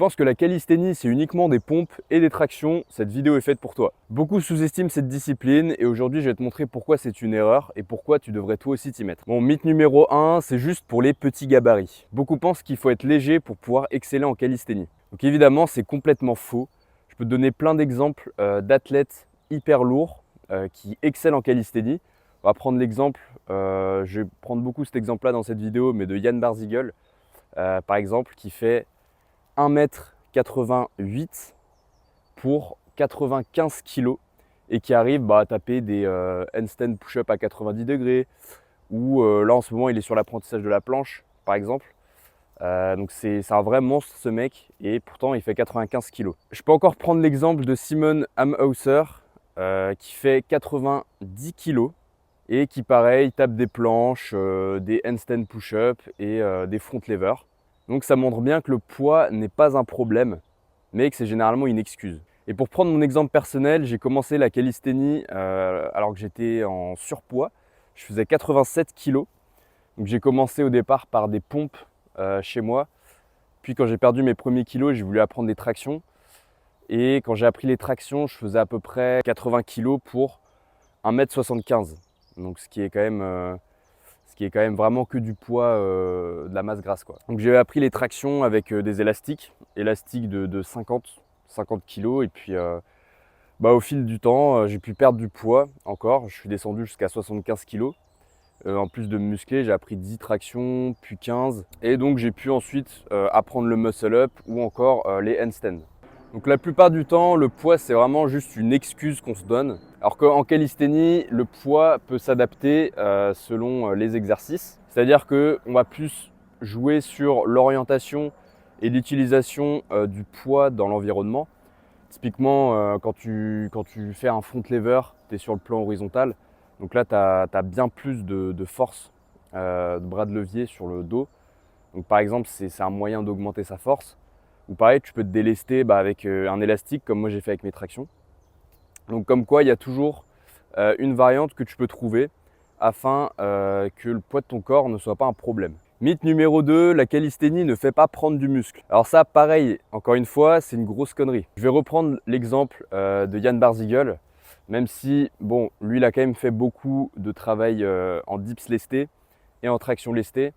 penses que la calisthénie, c'est uniquement des pompes et des tractions, cette vidéo est faite pour toi. Beaucoup sous-estiment cette discipline et aujourd'hui, je vais te montrer pourquoi c'est une erreur et pourquoi tu devrais toi aussi t'y mettre. Bon, mythe numéro 1, c'est juste pour les petits gabarits. Beaucoup pensent qu'il faut être léger pour pouvoir exceller en calisthénie. Donc évidemment, c'est complètement faux. Je peux te donner plein d'exemples d'athlètes hyper lourds qui excellent en calisthénie. On va prendre l'exemple, je vais prendre beaucoup cet exemple-là dans cette vidéo, mais de Jan Barzigel, par exemple, qui fait 1,88 m pour 95 kg et qui arrive à taper des handstand push-up à 90 degrés ou là en ce moment il est sur l'apprentissage de la planche par exemple. Donc c'est un vrai monstre ce mec et pourtant il fait 95 kg. Je peux encore prendre l'exemple de Simon Amhauser qui fait 90 kg et qui pareil tape des planches, des handstand push-up et des front levers. Donc ça montre bien que le poids n'est pas un problème, mais que c'est généralement une excuse. Et pour prendre mon exemple personnel, j'ai commencé la calisthénie alors que j'étais en surpoids. Je faisais 87 kg. Donc j'ai commencé au départ par des pompes chez moi. Puis quand j'ai perdu mes premiers kilos, j'ai voulu apprendre des tractions. Et quand j'ai appris les tractions, je faisais à peu près 80 kg pour 1,75 m. Donc ce qui est quand même vraiment que du poids, de la masse grasse quoi. Donc j'ai appris les tractions avec des élastiques de 50 kg et puis au fil du temps j'ai pu perdre du poids encore. Je suis descendu jusqu'à 75 kg. En plus de me muscler, j'ai appris 10 tractions, puis 15 et donc j'ai pu ensuite apprendre le muscle up ou encore les handstands. Donc la plupart du temps, le poids c'est vraiment juste une excuse qu'on se donne. Alors qu'en calisthénie, le poids peut s'adapter selon les exercices. C'est-à-dire qu'on va plus jouer sur l'orientation et l'utilisation du poids dans l'environnement. Typiquement, quand tu fais un front lever, tu es sur le plan horizontal. Donc là, tu as bien plus de force de bras de levier sur le dos. Donc par exemple, c'est un moyen d'augmenter sa force. Ou pareil, tu peux te délester avec un élastique comme moi j'ai fait avec mes tractions. Donc comme quoi, il y a toujours une variante que tu peux trouver afin que le poids de ton corps ne soit pas un problème. Mythe numéro 2, la calisthénie ne fait pas prendre du muscle. Alors ça, pareil, encore une fois, c'est une grosse connerie. Je vais reprendre l'exemple de Jan Barzigel, même si, bon, lui, il a quand même fait beaucoup de travail en dips lestés et en traction lestée.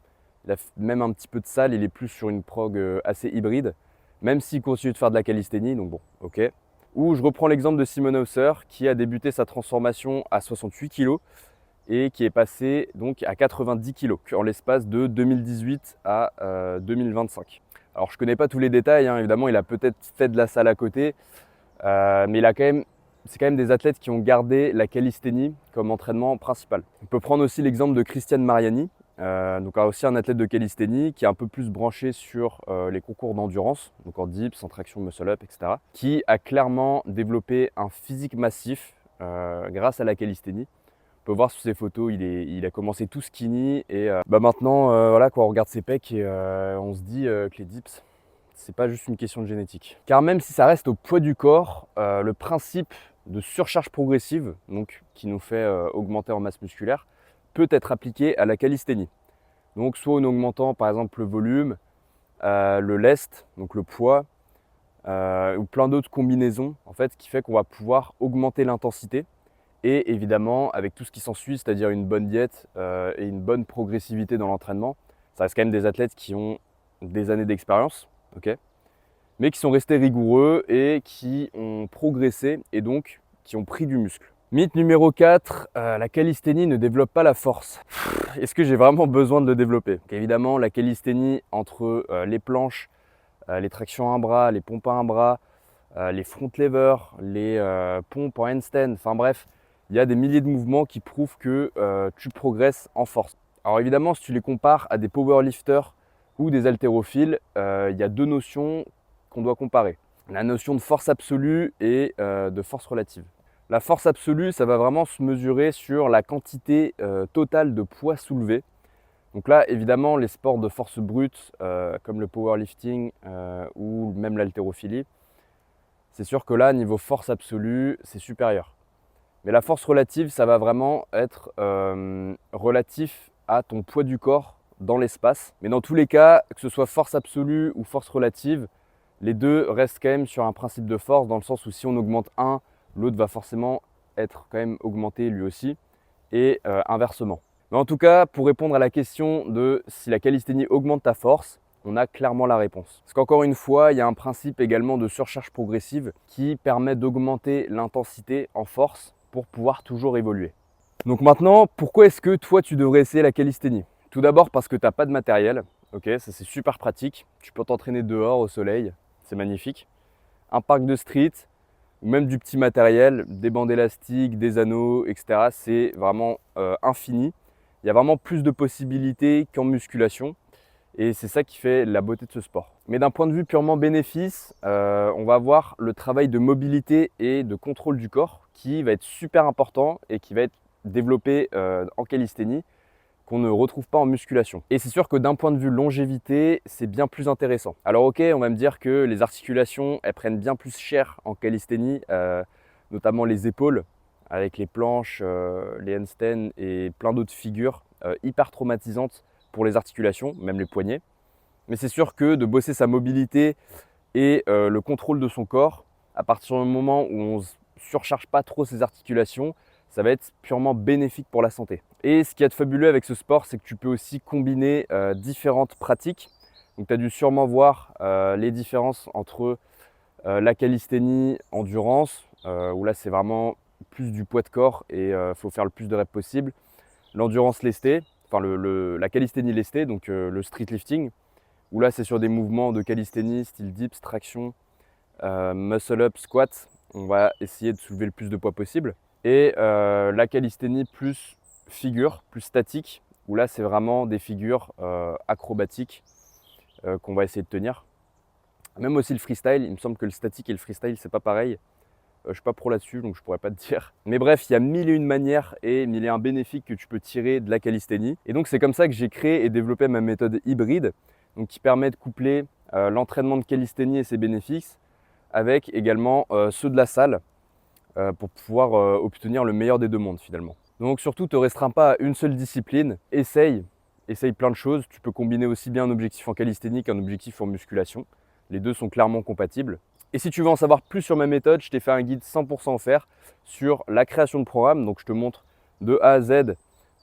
Il a même un petit peu de salle, il est plus sur une prog assez hybride, même s'il continue de faire de la calisthénie, donc bon, ok. Ou je reprends l'exemple de Simon Hauser qui a débuté sa transformation à 68 kg et qui est passé donc à 90 kg en l'espace de 2018 à 2025. Alors je ne connais pas tous les détails, hein, évidemment il a peut-être fait de la salle à côté, mais c'est quand même des athlètes qui ont gardé la calisthénie comme entraînement principal. On peut prendre aussi l'exemple de Cristian Mariani, donc aussi un athlète de calisthénie qui est un peu plus branché sur les concours d'endurance, donc en dips, en traction muscle up, etc. Qui a clairement développé un physique massif grâce à la calisthénie. On peut voir sur ses photos, il a commencé tout skinny et maintenant voilà, quand on regarde ses pecs et on se dit que les dips, c'est pas juste une question de génétique. Car même si ça reste au poids du corps, le principe de surcharge progressive, donc qui nous fait augmenter en masse musculaire, peut être appliqué à la calisthénie. Donc soit en augmentant par exemple le volume, le lest, donc le poids, ou plein d'autres combinaisons en fait, qui fait qu'on va pouvoir augmenter l'intensité et évidemment avec tout ce qui s'ensuit, c'est-à-dire une bonne diète et une bonne progressivité dans l'entraînement. Ça reste quand même des athlètes qui ont des années d'expérience, okay, mais qui sont restés rigoureux et qui ont progressé et donc qui ont pris du muscle. Mythe numéro 4, la calisthénie ne développe pas la force. Est-ce que j'ai vraiment besoin de le développer? Donc évidemment, la calisthénie entre les planches, les tractions à un bras, les pompes à un bras, les front levers, les pompes en handstand, enfin bref, il y a des milliers de mouvements qui prouvent que tu progresses en force. Alors évidemment, si tu les compares à des powerlifters ou des haltérophiles, il y a deux notions qu'on doit comparer. La notion de force absolue et de force relative. La force absolue, ça va vraiment se mesurer sur la quantité totale de poids soulevé. Donc là, évidemment, les sports de force brute, comme le powerlifting ou même l'haltérophilie, c'est sûr que là, niveau force absolue, c'est supérieur. Mais la force relative, ça va vraiment être relatif à ton poids du corps dans l'espace. Mais dans tous les cas, que ce soit force absolue ou force relative, Les deux restent quand même sur un principe de force dans le sens où si on augmente un, l'autre va forcément être quand même augmenté lui aussi et inversement. Mais en tout cas, pour répondre à la question de si la calisthénie augmente ta force, on a clairement la réponse. Parce qu'encore une fois, il y a un principe également de surcharge progressive qui permet d'augmenter l'intensité en force pour pouvoir toujours évoluer. Donc maintenant, pourquoi est-ce que toi tu devrais essayer la calisthénie? Tout d'abord parce que tu n'as pas de matériel, ok, ça c'est super pratique. Tu peux t'entraîner dehors au soleil, c'est magnifique. Un parc de street, ou même du petit matériel, des bandes élastiques, des anneaux, etc. C'est vraiment infini. Il y a vraiment plus de possibilités qu'en musculation. Et c'est ça qui fait la beauté de ce sport. Mais d'un point de vue purement bénéfice, on va avoir le travail de mobilité et de contrôle du corps qui va être super important et qui va être développé en calisthénie qu'on ne retrouve pas en musculation. Et c'est sûr que d'un point de vue longévité, c'est bien plus intéressant. Alors ok, on va me dire que les articulations, elles prennent bien plus cher en calisthénie, notamment les épaules, avec les planches, les handstands et plein d'autres figures hyper traumatisantes pour les articulations, même les poignets. Mais c'est sûr que de bosser sa mobilité et le contrôle de son corps, à partir du moment où on ne surcharge pas trop ses articulations, ça va être purement bénéfique pour la santé. Et ce qui est fabuleux avec ce sport, c'est que tu peux aussi combiner différentes pratiques. Donc tu as dû sûrement voir les différences entre la calisthénie endurance, où là c'est vraiment plus du poids de corps et il faut faire le plus de reps possible. L'endurance lestée, enfin la calisthénie lestée, donc le street lifting, où là c'est sur des mouvements de calisthénie, style dips, traction, muscle up, squat. On va essayer de soulever le plus de poids possible. Et la calisthénie plus figure, plus statique, où là c'est vraiment des figures acrobatiques qu'on va essayer de tenir. Même aussi le freestyle, il me semble que le statique et le freestyle c'est pas pareil. Je suis pas pro là-dessus donc je pourrais pas te dire. Mais bref, il y a mille et une manières et mille et un bénéfices que tu peux tirer de la calisthénie. Et donc c'est comme ça que j'ai créé et développé ma méthode hybride, donc qui permet de coupler l'entraînement de calisthénie et ses bénéfices avec également ceux de la salle pour pouvoir obtenir le meilleur des deux mondes finalement. Donc surtout, ne te restreins pas à une seule discipline, essaye plein de choses. Tu peux combiner aussi bien un objectif en calisthénie qu'un objectif en musculation. Les deux sont clairement compatibles. Et si tu veux en savoir plus sur ma méthode, je t'ai fait un guide 100% offert sur la création de programme. Donc je te montre de A à Z,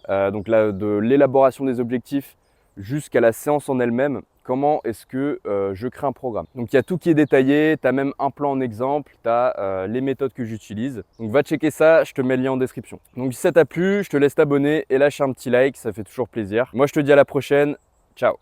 donc là, de l'élaboration des objectifs jusqu'à la séance en elle-même, comment est-ce que je crée un programme. Donc il y a tout qui est détaillé, tu as même un plan en exemple, tu as les méthodes que j'utilise. Donc va checker ça, je te mets le lien en description. Donc si ça t'a plu, je te laisse t'abonner et lâcher un petit like, ça fait toujours plaisir. Moi je te dis à la prochaine, ciao.